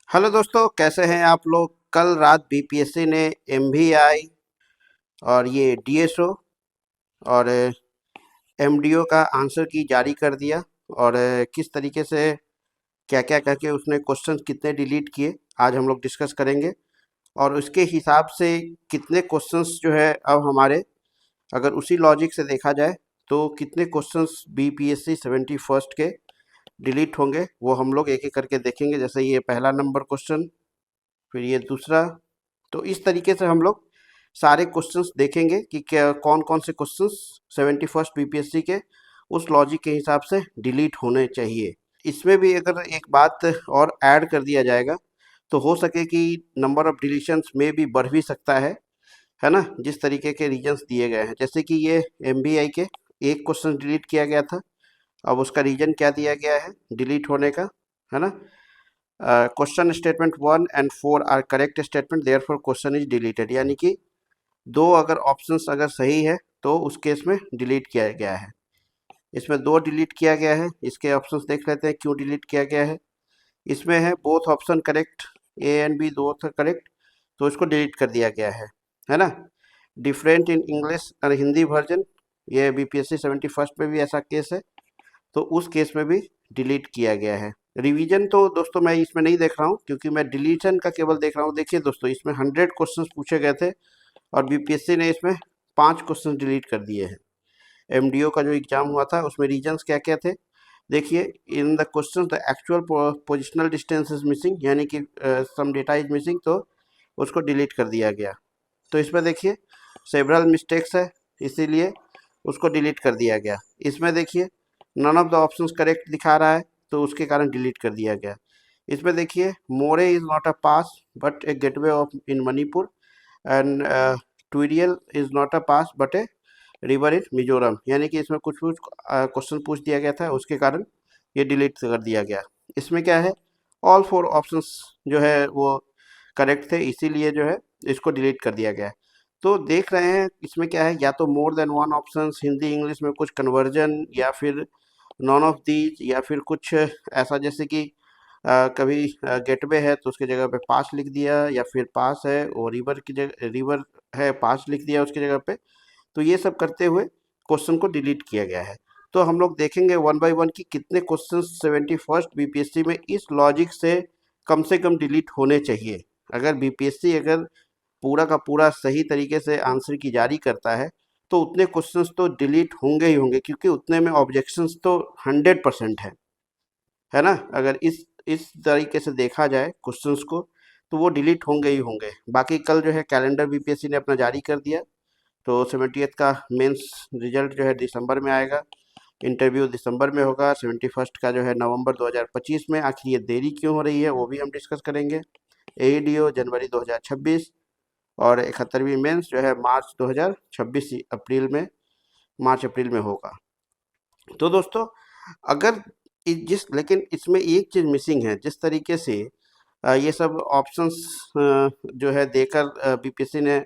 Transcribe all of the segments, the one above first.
Hello दोस्तों, कैसे हैं आप लोग। कल रात बीपीएससी ने एमवीआई और ये डीएसओ और एमडीओ का आंसर की जारी कर दिया। और किस तरीके से क्या क्या करके उसने क्वेश्चंस कितने डिलीट किए आज हम लोग डिस्कस करेंगे। और उसके हिसाब से कितने क्वेश्चंस जो है अब हमारे, अगर उसी लॉजिक से देखा जाए तो कितने क्वेश्चंस बीपीएससी 71st के डिलीट होंगे, वो हम लोग एक एक करके देखेंगे। जैसे ये पहला नंबर क्वेश्चन, फिर ये दूसरा। तो इस तरीके से हम लोग सारे क्वेश्चंस देखेंगे कि क्या कौन कौन से क्वेश्चंस 71st बीपीएससी के उस लॉजिक के हिसाब से डिलीट होने चाहिए। इसमें भी अगर एक बात और ऐड कर दिया जाएगा तो हो सके कि नंबर ऑफ डिलीशंस में भी बढ़ भी सकता है ना। जिस तरीके के रीजंस दिए गए हैं, जैसे कि ये एमबीआई के एक क्वेश्चन डिलीट किया गया था। अब उसका रीजन क्या दिया गया है डिलीट होने का, है ना। क्वेश्चन स्टेटमेंट 1 और 4 are correct statement, therefore question is deleted. यानी कि दो अगर ऑप्शंस अगर सही है तो उस केस में डिलीट किया गया है। इसमें दो डिलीट किया गया है। इसके ऑप्शंस देख लेते हैं क्यों डिलीट किया गया है। इसमें है both option correct, a and b दो थे करेक्ट, तो इसको डिलीट कर दिया गया है ना। डिफरेंट इन इंग्लिश और हिंदी वर्जन, ये बीपीएससी 71st में भी ऐसा केस है, तो उस केस में भी डिलीट किया गया है। रिवीजन तो दोस्तों मैं इसमें नहीं देख रहा हूँ, क्योंकि मैं डिलीशन का केवल देख रहा हूँ। देखिए दोस्तों, इसमें 100 क्वेश्चंस पूछे गए थे और बीपीएससी ने इसमें 5 क्वेश्चन डिलीट कर दिए हैं। एमडीओ का जो एग्जाम हुआ था उसमें रीजंस क्या क्या थे, देखिए। In the question the actual positional distance is missing, यानी कि सम डेटा इज मिसिंग, तो उसको डिलीट कर दिया गया। तो इसमें देखिए सेवरल मिस्टेक्स है, इसीलिए उसको डिलीट कर दिया गया। इसमें देखिए none of the options correct दिखा रहा है, तो उसके कारण डिलीट कर दिया गया। इसमें देखिए Moreh is not a pass but a gateway of in Manipur, and Tuirial is not a pass but a river in Mizoram. यानी कि इसमें कुछ कुछ क्वेश्चन पूछ दिया गया था, उसके कारण ये डिलीट कर दिया गया। इसमें क्या है, ऑल 4 ऑप्शंस जो है वो करेक्ट थे, इसीलिए जो है इसको डिलीट कर दिया गया। तो देख रहे हैं इसमें क्या है, या तो more than one options, Hindi English में कुछ कन्वर्जन, या फिर नॉन ऑफ दीज, या फिर कुछ ऐसा जैसे कि कभी गेटवे है तो उसकी जगह पे पास लिख दिया, या फिर पास है और रिवर की जगह रिवर है पास लिख दिया उसकी जगह पे। तो ये सब करते हुए क्वेश्चन को डिलीट किया गया है। तो हम लोग देखेंगे वन बाय वन कि कितने क्वेश्चन 71st बीपीएससी में इस लॉजिक से कम डिलीट होने चाहिए। अगर बीपीएससी अगर पूरा का पूरा सही तरीके से आंसर की जारी करता है तो उतने क्वेश्चंस तो डिलीट होंगे ही होंगे, क्योंकि उतने में ऑब्जेक्शंस तो 100% है ना। अगर इस तरीके से देखा जाए क्वेश्चंस को, तो वो डिलीट होंगे ही होंगे। बाकी कल जो है कैलेंडर बीपीएससी ने अपना जारी कर दिया, तो 70th का मेंस रिजल्ट जो है दिसंबर में आएगा, इंटरव्यू दिसंबर में होगा। 71st का जो है नवंबर 2025 में। आखिर ये देरी क्यों हो रही है वो भी हम डिस्कस करेंगे। एईडीओ जनवरी 2026, और 71वीं मेंस जो है मार्च 2026 अप्रैल में, मार्च अप्रैल में होगा। तो दोस्तों अगर जिस लेकिन इसमें एक चीज़ मिसिंग है, जिस तरीके से ये सब ऑप्शंस जो है देकर बीपीएससी ने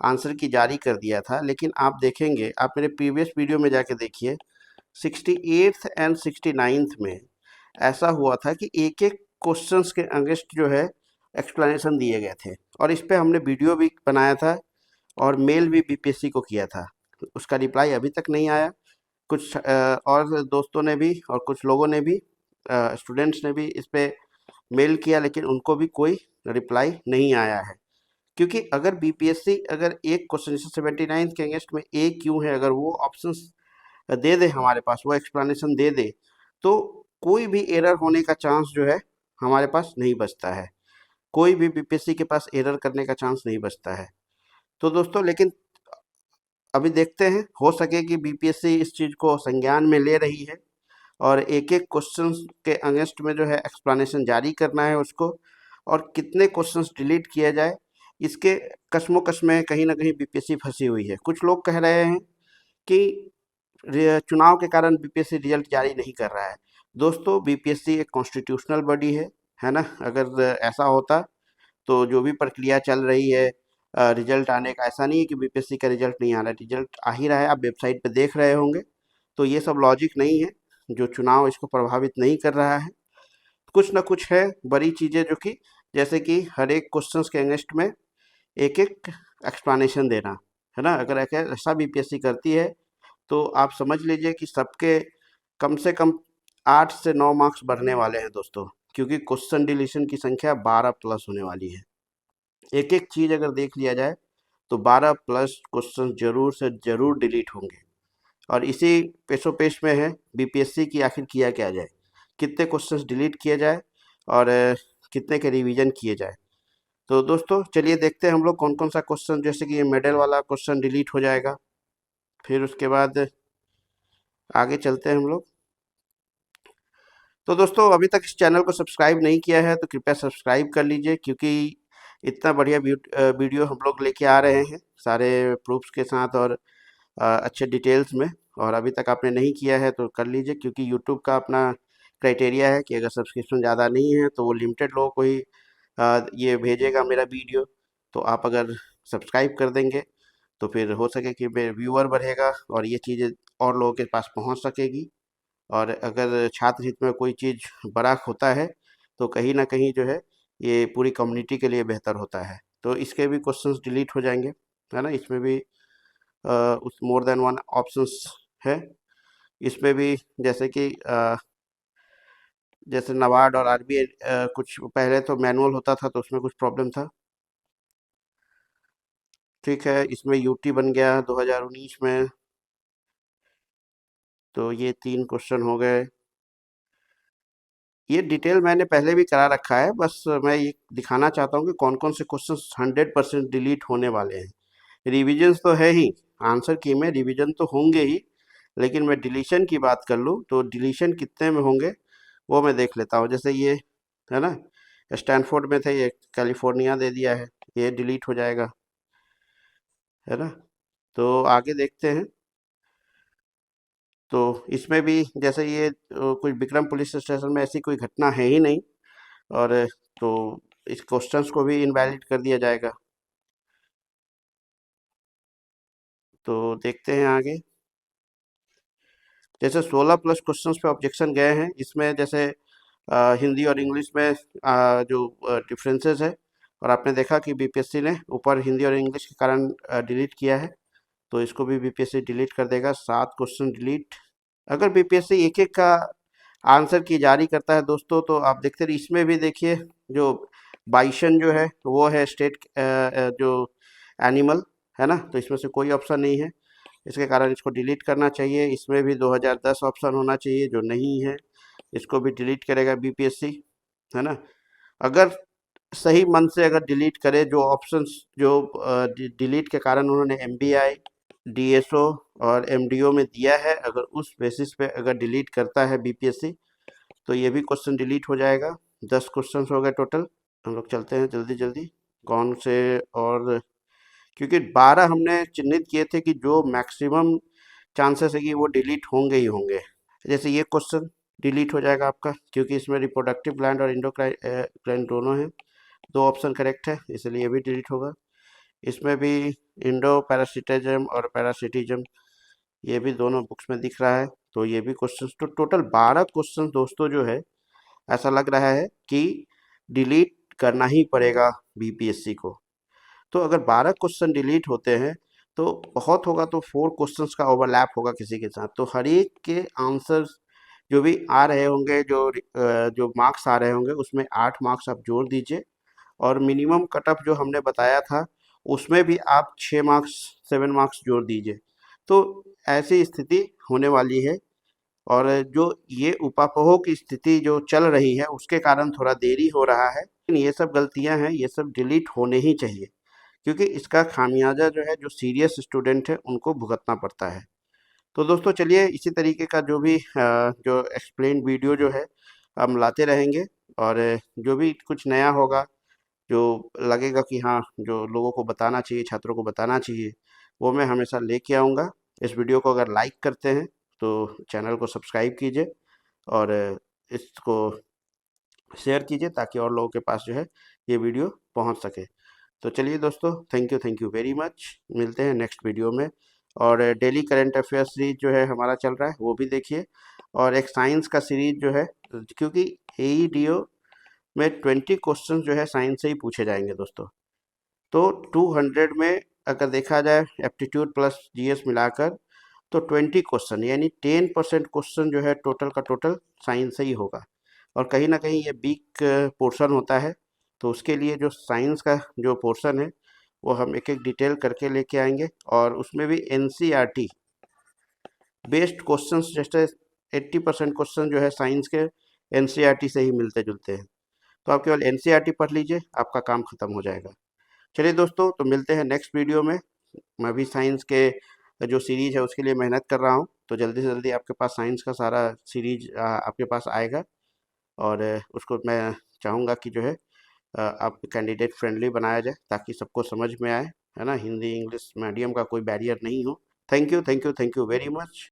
आंसर की जारी कर दिया था, लेकिन आप देखेंगे, आप मेरे प्रीवियस वीडियो में जाके देखिए 68th एंड 69th में ऐसा हुआ था कि एक एक क्वेश्चंस के अगेंस्ट जो है एक्सप्लेनेशन दिए गए थे, और इस पे हमने वीडियो भी बनाया था और मेल भी बीपीएससी को किया था। उसका रिप्लाई अभी तक नहीं आया। कुछ और दोस्तों ने भी और कुछ लोगों ने भी, स्टूडेंट्स ने भी इस पे मेल किया, लेकिन उनको भी कोई रिप्लाई नहीं आया है। क्योंकि अगर बीपीएससी अगर एक क्वेश्चन जैसे 79 के अगेंस्ट में ए क्यों है, अगर वो ऑप्शंस दे दे हमारे पास, वो एक्सप्लेनेशन दे दे, तो कोई भी एरर होने का चांस जो है हमारे पास नहीं बचता है। कोई भी बीपीएससी के पास एरर करने का चांस नहीं बचता है। तो दोस्तों लेकिन अभी देखते हैं, हो सके कि बीपीएससी इस चीज़ को संज्ञान में ले रही है और एक एक क्वेश्चन के अगेंस्ट में जो है एक्सप्लेनेशन जारी करना है उसको, और कितने क्वेश्चंस डिलीट किया जाए, इसके कश्मोकश में कहीं ना कहीं बीपीएससी फंसी हुई है। कुछ लोग कह रहे हैं कि चुनाव के कारण बीपीएससी रिजल्ट जारी नहीं कर रहा है। दोस्तों बीपीएससी एक कॉन्स्टिट्यूशनल बॉडी है ना। अगर ऐसा होता तो जो भी प्रक्रिया चल रही है रिजल्ट आने का, ऐसा नहीं है कि बीपीएससी का रिजल्ट नहीं आ रहा है, रिजल्ट आ ही रहा है। आप वेबसाइट पे देख रहे होंगे। तो ये सब लॉजिक नहीं है, जो चुनाव इसको प्रभावित नहीं कर रहा है। कुछ ना कुछ है बड़ी चीज़ें जो कि जैसे कि हर एक क्वेश्चंस के अगेंस्ट में एक एक एक्सप्लेनेशन देना, है ना। अगर ऐसा बीपीएससी करती है तो आप समझ लीजिए कि सबके कम से कम 8 से 9 मार्क्स बढ़ने वाले हैं दोस्तों, क्योंकि क्वेश्चन डिलीशन की संख्या 12 प्लस होने वाली है। एक एक चीज़ अगर देख लिया जाए तो 12 प्लस क्वेश्चन जरूर से जरूर डिलीट होंगे। और इसी पेशो पेश में है बीपीएससी की आखिर किया क्या जाए, कितने क्वेश्चंस डिलीट किए जाए और कितने के रिवीजन किए जाए। तो दोस्तों चलिए देखते हैं हम लोग कौन कौन सा क्वेश्चन, जैसे कि ये मेडल वाला क्वेश्चन डिलीट हो जाएगा। फिर उसके बाद आगे चलते हैं हम लोग। तो दोस्तों अभी तक इस चैनल को सब्सक्राइब नहीं किया है तो कृपया सब्सक्राइब कर लीजिए, क्योंकि इतना बढ़िया वीडियो हम लोग लेके आ रहे हैं सारे प्रूफ्स के साथ और अच्छे डिटेल्स में। और अभी तक आपने नहीं किया है तो कर लीजिए, क्योंकि यूट्यूब का अपना क्राइटेरिया है कि अगर सब्सक्रिप्शन ज़्यादा नहीं है तो वो लिमिटेड लोगों को ही ये भेजेगा मेरा वीडियो। तो आप अगर सब्सक्राइब कर देंगे तो फिर हो सके कि मेरे व्यूअर बढ़ेगा और ये चीज़ें और लोगों के पास पहुंच सकेगी। और अगर छात्र हित में कोई चीज़ बड़ा होता है तो कहीं ना कहीं जो है ये पूरी कम्युनिटी के लिए बेहतर होता है। तो इसके भी क्वेश्चंस डिलीट हो जाएंगे, है ना। इसमें भी उस मोर देन वन ऑप्शंस है इसमें भी, जैसे कि जैसे नबार्ड और आरबीआई, कुछ पहले तो मैनुअल होता था तो उसमें कुछ प्रॉब्लम था। ठीक है, इसमें यूटी बन गया 2019 में। तो ये 3 क्वेश्चन हो गए। ये डिटेल मैंने पहले भी करा रखा है, बस मैं ये दिखाना चाहता हूँ कि कौन कौन से क्वेश्चन 100% डिलीट होने वाले हैं। रिविजन्स तो है ही, आंसर की में रिविजन तो होंगे ही, लेकिन मैं डिलीशन की बात कर लूँ तो डिलीशन कितने में होंगे वो मैं देख लेता हूँ। जैसे ये है ना, स्टैनफोर्ड में थे, ये कैलिफोर्निया दे दिया है, ये डिलीट हो जाएगा, है ना। तो आगे देखते हैं। तो इसमें भी जैसे ये कोई विक्रम पुलिस स्टेशन में ऐसी कोई घटना है ही नहीं, और तो इस क्वेश्चंस को भी इनवैलिड कर दिया जाएगा। तो देखते हैं आगे। जैसे 16 प्लस क्वेश्चंस पे ऑब्जेक्शन गए हैं, इसमें जैसे हिंदी और इंग्लिश में जो डिफरेंसेस है, और आपने देखा कि बीपीएससी ने ऊपर हिंदी और इंग्लिश के कारण डिलीट किया है, तो इसको भी बीपीएससी डिलीट कर देगा। 7 क्वेश्चन डिलीट। अगर बीपीएससी एक एक का आंसर की जारी करता है दोस्तों, तो आप देखते रहिए। इसमें भी देखिए जो बाइसन जो है वो है स्टेट जो एनिमल, है ना, तो इसमें से कोई ऑप्शन नहीं है, इसके कारण इसको डिलीट करना चाहिए। इसमें भी 2010 ऑप्शन होना चाहिए जो नहीं है, इसको भी डिलीट करेगा बीपीएससी, है ना। अगर सही मन से अगर डिलीट करे जो ऑप्शंस जो डिलीट के कारण उन्होंने एमबीआई, डीएसओ और एमडीओ में दिया है, अगर उस बेसिस पे अगर डिलीट करता है बीपीएससी तो ये भी क्वेश्चन डिलीट हो जाएगा। 10 क्वेश्चन हो गए टोटल। हम लोग चलते हैं जल्दी जल्दी कौन से, और क्योंकि 12 हमने चिन्हित किए थे कि जो मैक्सिमम चांसेस है कि वो डिलीट होंगे ही होंगे। जैसे ये क्वेश्चन डिलीट हो जाएगा आपका, क्योंकि इसमें रिप्रोडक्टिव ग्लैंड और ग्लैंड दोनों हैं, 2 ऑप्शन करेक्ट है, इसलिए ये भी डिलीट होगा। इसमें भी इंडो पैरासिटिज्म और पैरासिटिज्म, ये भी दोनों बुक्स में दिख रहा है, तो ये भी क्वेश्चन। तो टोटल 12 क्वेश्चन दोस्तों जो है ऐसा लग रहा है कि डिलीट करना ही पड़ेगा बीपीएससी को। तो अगर 12 क्वेश्चन डिलीट होते हैं तो बहुत होगा तो 4 क्वेश्चंस का ओवरलैप होगा किसी के साथ, तो हर एक के आंसर्स जो भी आ रहे होंगे, जो मार्क्स आ रहे होंगे उसमें 8 मार्क्स आप जोड़ दीजिए, और मिनिमम कट ऑफ जो हमने बताया था उसमें भी आप 6 मार्क्स 7 मार्क्स जोड़ दीजिए। तो ऐसी स्थिति होने वाली है, और जो ये ऊपापोह की स्थिति जो चल रही है उसके कारण थोड़ा देरी हो रहा है, लेकिन ये सब गलतियां हैं, ये सब डिलीट होने ही चाहिए, क्योंकि इसका खामियाजा जो है जो सीरियस स्टूडेंट है उनको भुगतना पड़ता है। तो दोस्तों चलिए इसी तरीके का जो भी जो एक्सप्लेन वीडियो जो है हम लाते रहेंगे, और जो भी कुछ नया होगा, जो लगेगा कि हाँ जो लोगों को बताना चाहिए, छात्रों को बताना चाहिए, वो मैं हमेशा लेके आऊँगा। इस वीडियो को अगर लाइक करते हैं तो चैनल को सब्सक्राइब कीजिए, और इसको शेयर कीजिए ताकि और लोगों के पास जो है ये वीडियो पहुंच सके। तो चलिए दोस्तों, थैंक यू वेरी मच। मिलते हैं नेक्स्ट वीडियो में। और डेली करंट अफेयर्स सीरीज जो है हमारा चल रहा है वो भी देखिए, और एक साइंस का सीरीज जो है क्योंकि AEDO में 20 क्वेश्चन जो है साइंस से ही पूछे जाएंगे दोस्तों। तो 200 में अगर देखा जाए एप्टीट्यूड प्लस GS मिलाकर, तो 20 क्वेश्चन यानी 10% क्वेश्चन जो है टोटल का टोटल साइंस से ही होगा। और कहीं ना कहीं ये वीक पोर्शन होता है, तो उसके लिए जो साइंस का जो पोर्शन है वो हम एक एक डिटेल करके लेके आएंगे। और उसमें भी NCERT बेस्ड क्वेश्चंस, जैसे 80% क्वेश्चन जो है साइंस के NCERT से ही मिलते जुलते हैं। तो आप केवल NCERT पढ़ लीजिए, आपका काम खत्म हो जाएगा। चलिए दोस्तों, तो मिलते हैं नेक्स्ट वीडियो में। मैं भी साइंस के जो सीरीज है उसके लिए मेहनत कर रहा हूँ, तो जल्दी से जल्दी आपके पास साइंस का सारा सीरीज आपके पास आएगा। और उसको मैं चाहूँगा कि जो है आप कैंडिडेट फ्रेंडली बनाया जाए, ताकि सबको समझ में आए, है ना। हिंदी इंग्लिश मीडियम का कोई बैरियर नहीं हो। Thank you, thank you, thank you very much.